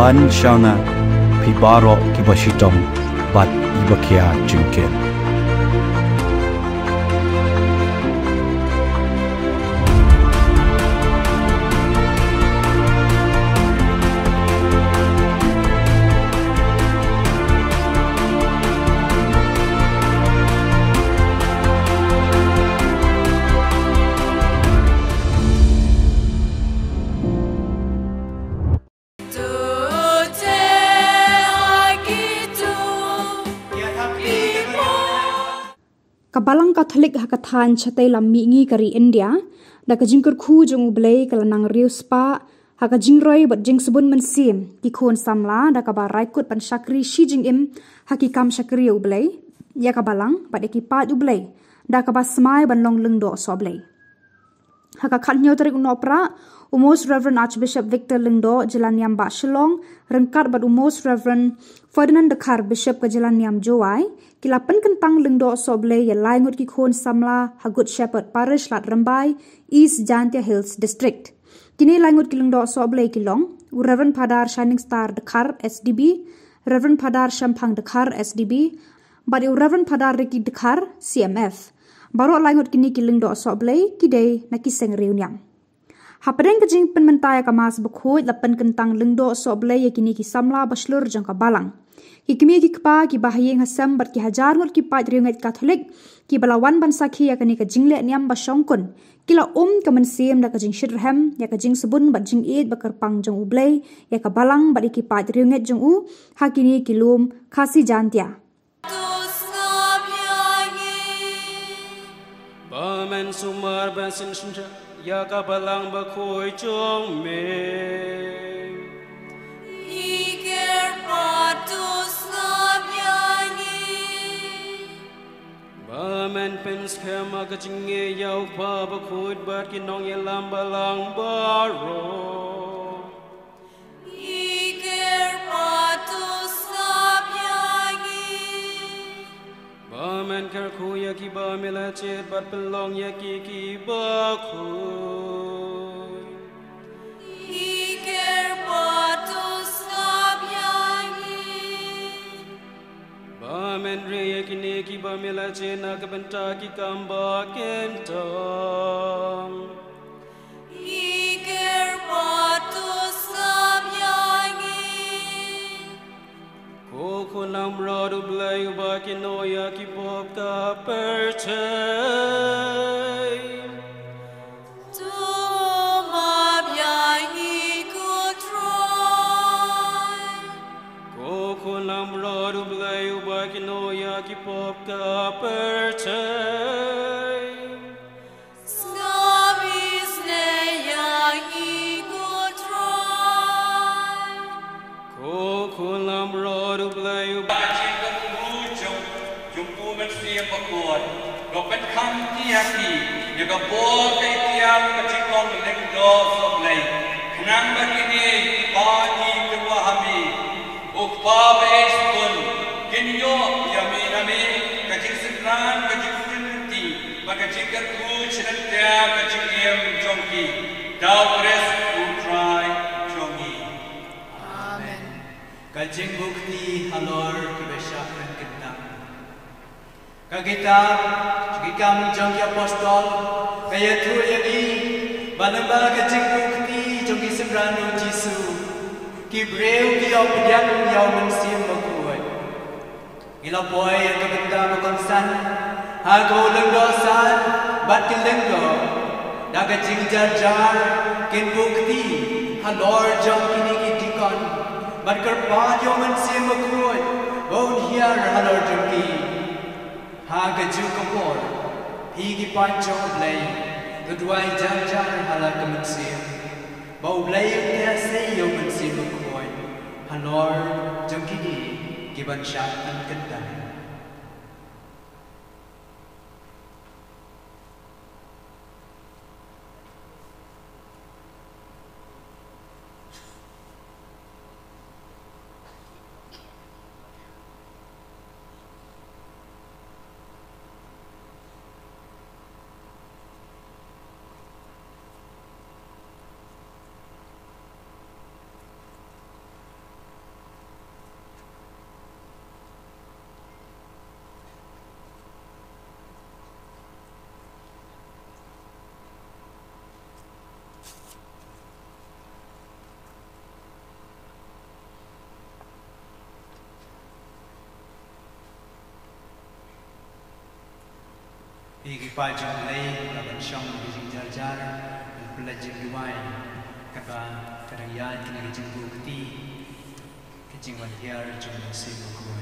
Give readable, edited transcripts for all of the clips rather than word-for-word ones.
ban shanga pibaro kibashitong bat ibakia jingken. Kabalang Katolik hakathan chatai lammi ngi kari India da kajingkur khu jung ublei kalanang rius pa hakajingroi bat jing subun mensim ki khon samla da kabar raikut pan shakri shi jing im hakikam shakri ublei ya kabalang bat ekipat ublei da kabar smai ban long lengdo so ublei hakakhat nyo tarik unopra Umos Reverend Archbishop Victor Lingdo Jelaniam Ba Shillong rengkat bat Umos Reverend Ferdinand Dekar Bishop ke Jelaniam Jowai kilapan kentang Lingdo soble ya laingut ki khon samla Hagut Shepherd Parish Lat Rambai East Jantia Hills District kini laingut ki Lingdo soble kilong Reverend Padar Shining Star Dekar SDB Reverend Padar Shampang Dekar SDB bat Reverend Padar Ricky Dekar CMF baru laingut kini ki Lingdo soble kidai nakiseng reuniam Hapadeng kajing penmentaya kamas bekhoy lapan kentang lengdo soble ya kini ki samla baslur jangka balang. Ki kimi ki kpa ki bahayeng hasam bat ki hajar ngot ki pat riunget Katolik ki balawan bansaki ya kini kajing le niam basongkun. Kila kemensim da kajing shirhem ya kajing sebun bat jing id bakarpang jang ublay ya kabalang bat ki pat riunget jang u hakini kilum kasi jantia. Bamen sumar basin sunja ya kabalang bakoy chong me Iker patus ngabyangi Bamen pens kema kachinge yaw pa bakoy bat kinong yelam balang baro Iker patus ngabyangi Bamen karku yaki ba milachet bat pelong yaki ki bakoy Iker patus ngabyangi Bamen re yaki neki ba milachet na kabenta ki kamba kentang Iker patus ngabyangi Koko namrado blay baki noya ki pop ka perchay Tumabyangi kutroy Koko namrado blay baki noya ki pop ka perchay Snabis neyangi kutroy Koko namrado blay Lo pen kham ti haki ya ka bo te tiam ka chi kon lek do so play nang ba kini pa ni ke wa hami o pa be skun kin yo ya mi na mi ka chi sikran ka chi ti ba ka chi ka ku chran ta ka chi em jong ki dau pres u try jongi amen ka jing bukti halor ki be shafran kitang Kagita, kami jangki apostol, kaya tuh jadi, banamba kecing bukti jangki sembranu Jisu, kibreu kiau pedian kiau mensim berkuat. Ila boy yang kagita makonsan, hago lengdosan, batin lengdo, dah kecing jar kin bukti, halor jangki ni kitikon, bat kerpa kiau mensim berkuat, bon hiar halor jangki. Haga juga por, higi panjang blay, kedua jar hala kemensim, bau blay yang saya mensim berkuat, hanor jengkini kiban syatan kendang. Igi pajang lay laban siyang bijing jar-jar pelajing duway kaba karangyan kini kijing bukti kijing walhiar jung nasibu kuwan.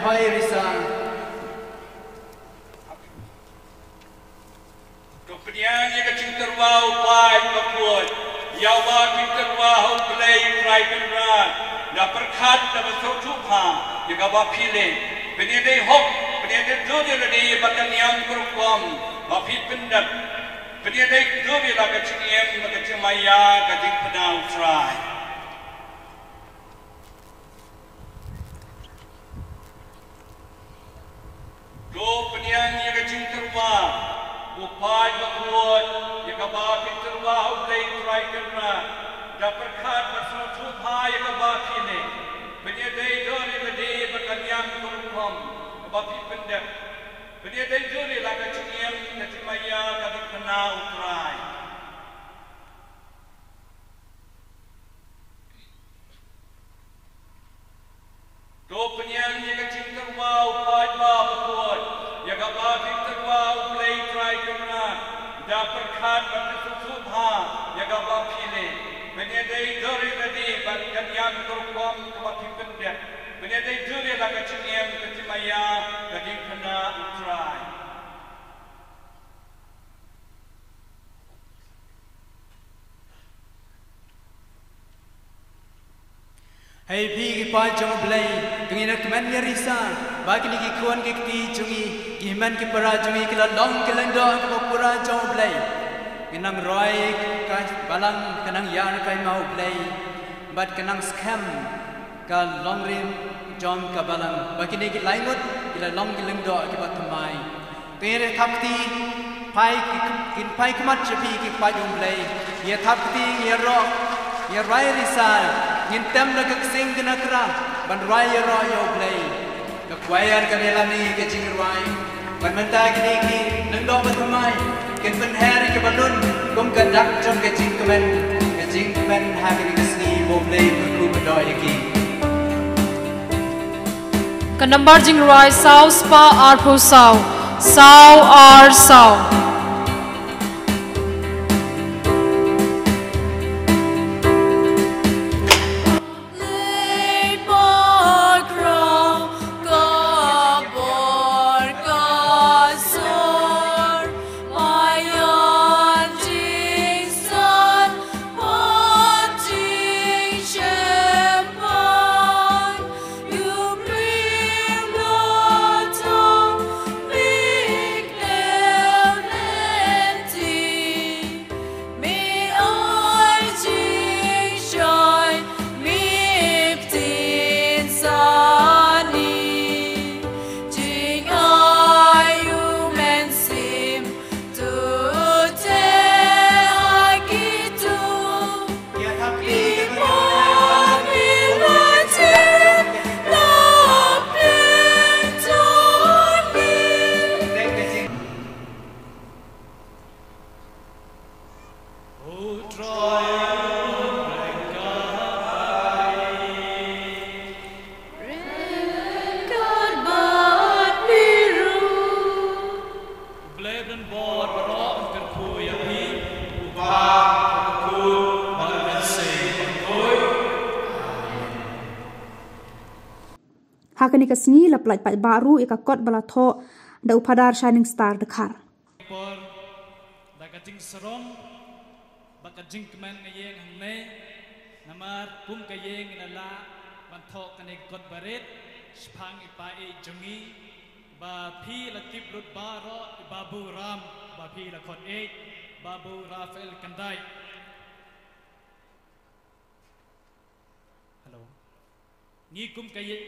Hoy risang kemudian yang kecil terwau pai berbuat yang bagi terwau belai try kenran dah perkat dah bersumpah yang kau pilih penidai hok penidai duri lagi bahkan yang berkom bapi pendat penidai duri lah kecil yang kecil maya kecil penau try. Do penyanyi yang kecil terwau upai berbuat yang kau terwau belai try kenran dah perkat bersumpah yang kau pilih penidai duri lagi bahkan yang berkom bapi pendat penidai duri lah kecil yang kecil maya kecil penau try. Do penyanyi yang kecil terwau upai berbuat yang kau terwau belai try kenran dah perkat bersumpah yang kau pilih penidai duri lagi bahkan yang berkom bapi pendat penidai duri lah kecil yang kecil maya kecil penau try. Hai bigi pajang belai kengina keman risa bagi ni kikuan kikti jungi iman ki para jungi kila long kelendo ke pura jong belai kenang roy ka balang kenang yan kai mau belai bat kenang scam ka long rim jong ka balang bagi ni laingut kila long kelendo ke batamai tere thapti pai kin pai kemat jepi ki pajang belai ye thapti ye ro ye rai risa ngin tem na kaksing kena kera ban raya royo play kakwayan kanila ni kecing ruai ban mentah gini ki nengdo batumai ken pen hari ke balun kum kadak jom kecing kemen hari kesni bo play berku bedoy ki Kanambar jing ruai sau spa arpu sau ar sau. Hakani kasni la plat pat baru ika kot bala tho da upadar shining star dekhar. Por da kajing serong ba kajing keman ngayeng hangne namar pum kayeng inala ban tho kane kot baret spang ipai jungi ba phi la tip lut baro babu ram ba phi la khot e babu rafael kandai. Hello ni kum kayeng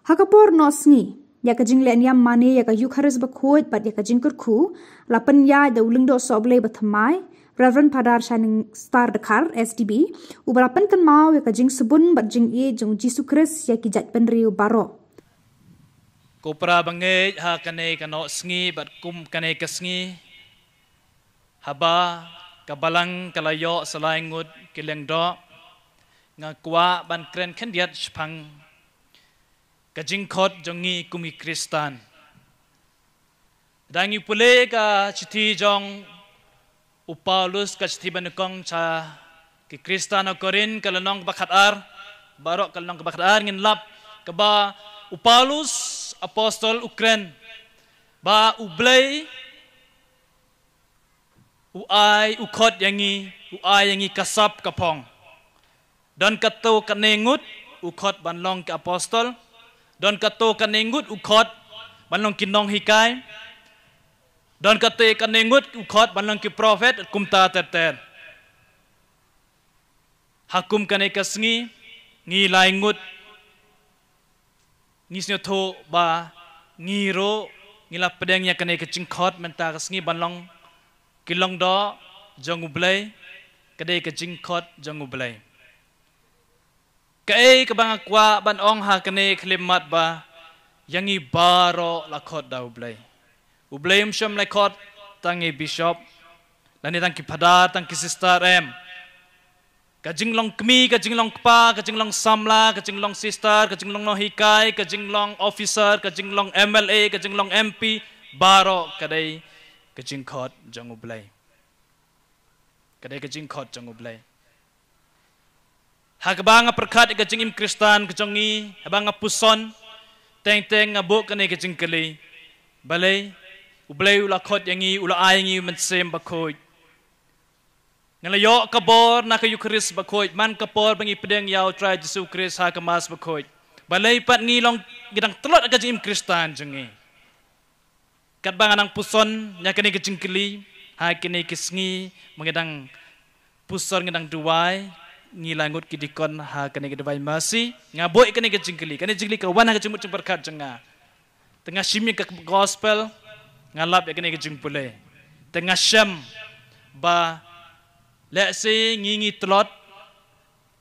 Hakapor nosngi ya ka jingle anyam mane ya ka yukharis ba khoj bat ya ka jingkur khu lapan ya da ulingdo soble bathamai Reverend Padar Shining Star Dakar SDB ubarapan kan mau ya ka jing sebun bat jing e jong Jisu Kris ya ki jat penriu baro Kopra bangej ha kane kano sngi bat kum kane kasngi haba kabalang kalayo salaingut kilengdo ngakwa ban kren khendiat shpang kajing khot jongi kumi Kristan dangi pule ka chithi jong Paulus ka chithi banukong cha ki Kristan Korin kalanong bakhat ar barok kalanong bakhat ar ngin lap kaba Paulus apostol Ukren ba ublay uai ukhot yangi uai yangi kasap kapong don kato kanengut ukhot banlong ke apostol don kato kanengut ukhot banlong kinong hikay don kato kanengut ukhot banlong ki prophet kumta terter hakum kane kasngi ngi laingut ngisnyo tho ba ngiro ngila pedengnya kane kecingkhot menta kasngi banlong kilong do jong ublay kade kecingkhot jong ublay kai kabang akwa ban ong ha kane klimat ba yangi baro lakhot da ublay ublay sham lakhot tangi bishop lani tang ki phada tang ki sister em kajinglong kmi kajinglong kpa kajinglong samla kajinglong sister kajinglong no hikai kajinglong officer kajinglong MLA kajinglong MP baro kadai kajingkhot jong ublay kadai kajingkhot jong ublay hagbanga perkhat kajingim Kristan kajongi habanga puson teng ngabuk kane kajingkali balay ublay ula khot yangi ula ayangi mensem bakhoi ngalayo kabor na kayu Kris bakhoj man kapor bangi pedeng yaw try Jesu Kris ha kamas bakhoj balay pat ngilong gidang telot aga jim Kristan jengi kat bang anang puson nya kini kejingkeli ha kini kisngi mangedang puson ngedang duwai ngilangut kidikon ha kini kedawai masi ngaboy kini kejingkeli kini jingli kawan ha kejimut berkat jenga tengah shimi ke gospel ngalap ya kini kejingpule tengah syam ba let's say ngingi telot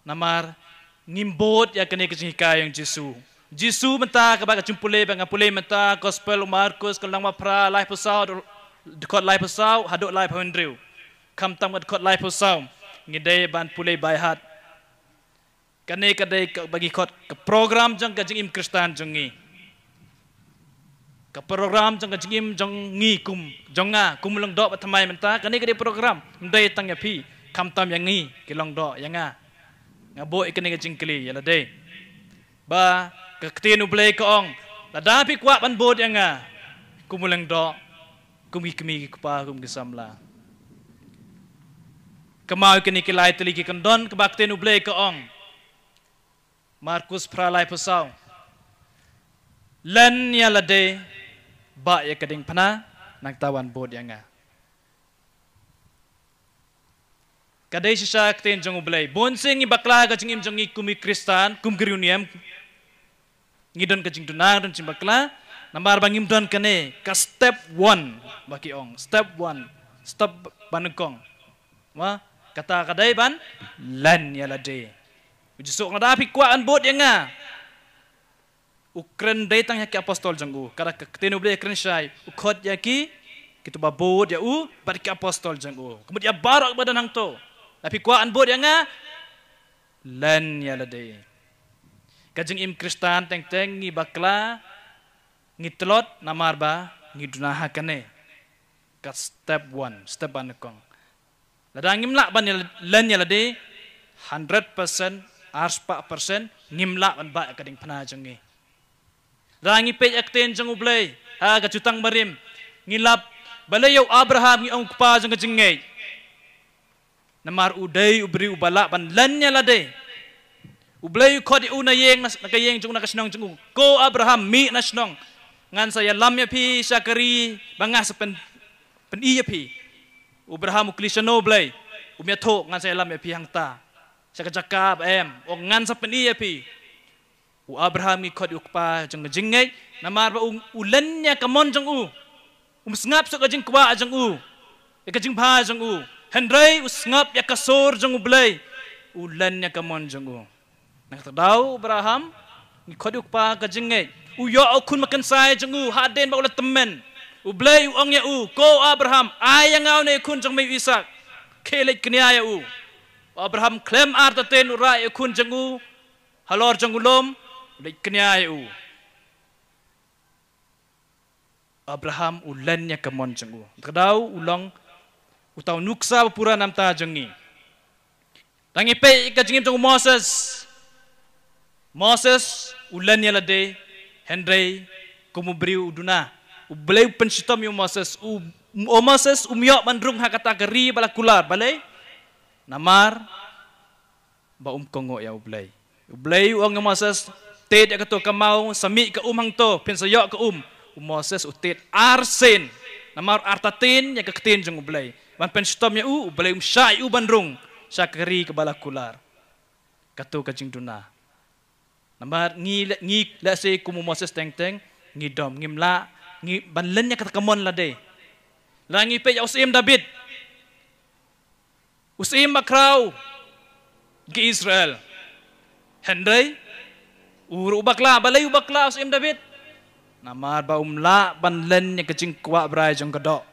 namar ngimbot ya kene kejingka yang Jesu menta kabak jumpule bang pule menta gospel Markus kalang mapra life pasau dekot life pasau haduk life hundrew kam tam dekot life pasau ngidai ban pule by heart kane kadai bagi kot ke program jang kajing im Kristan jongi ke program jang kajing im jongi kum jonga kumulong dok bathamai menta kane kadai program ndai tang ya pi kam tam yang ni kilong do yang ngabo ikene kejingkeli ya lade ba kaktin ublay kaong ladapi kwa ban bod yang kumulang do kumi kupa kum gisamla kamau kene kilai teliki kandon kabaktin ublay kaong Markus pralai pasau len ya lade ba ya kading pana nagtawan bod yang kadai sisa kten jong ublay bonsing ni bakla ka jing im jong kumi Kristan kum griuniam ngidon ka jing dunar don jing bakla nambar bangim don kane ka step 1 baki ong step 1 step banengkong wa kata kadai ban lan ya lade ujusuk ngadapi kwa an bot yang ukren datang ya ki apostol jong kada ka kten ublay kren syai ukhot ya ki kitu babot ya bar ki apostol jong kemudian barak badan hang to tapi kuan bod yang lan ya lade kajing im Kristan teng ngi bakla ngi telot namar ba ngi dunaha kane kat step 1 step banekong ladang ngimla ban lan ya lade 100% arspa persen ngimla ban ba kading pana jengi rangi pej akten jeng ublay ha ka jutang marim ngilap balayo Abraham ngi ong pa jeng jengei namar udai ubri ubala ban lannya lade ublay khodi una yeng nakayeng jung nakasnong jung ko Abraham mi nasnong ngan saya lamya pi Sakari bangas pen iya pi Abraham uklisano blay umya tho ngan saya lamya pi hangta sakajakap em o ngan sa pen iya pi u Abraham ngi khot ukpa jeng jingei namar ba ulennya kamon jeng sngap so jeng kwa jeng ka jeng pha jeng henrei usngap ya kasor jeng blai ulennya kamon jeng nak tadau Abraham ngi khot ukpa ka jingei yo kun makan sai jeng haden ba ulat temen blai ong ya ko Abraham ayang ngau ne kun jeng mai Isak kelet kenia ya Abraham klaim artaten urai kun jeng halor jeng ulom lek kenia ya Abraham ulannya kamon jeng tadau ulang utau nuksa pura namta jengi tangi pe ka jengim jeng Moses ulannya lade Henry kumubri uduna ublay pensitom yung Moses Moses umyok mandrung hakata geri balakular balay namar ba kongo ya ublay uang Moses ted ya kato kamau sami ka hang to pensayok ka Moses utit arsen namar artatin ya kaktin jeng ublay man pensitom ya ublay syai bandrung syakeri ke balakular kato kajing duna namar ngi la se kumu Moses teng ngi dom ngimla ngi banlennya kata kamon la de la ngi pe usim David usim makrau gi Israel Henry ubakla balay ubakla usim David namar ba banlennya kecing kwa brai jong kedok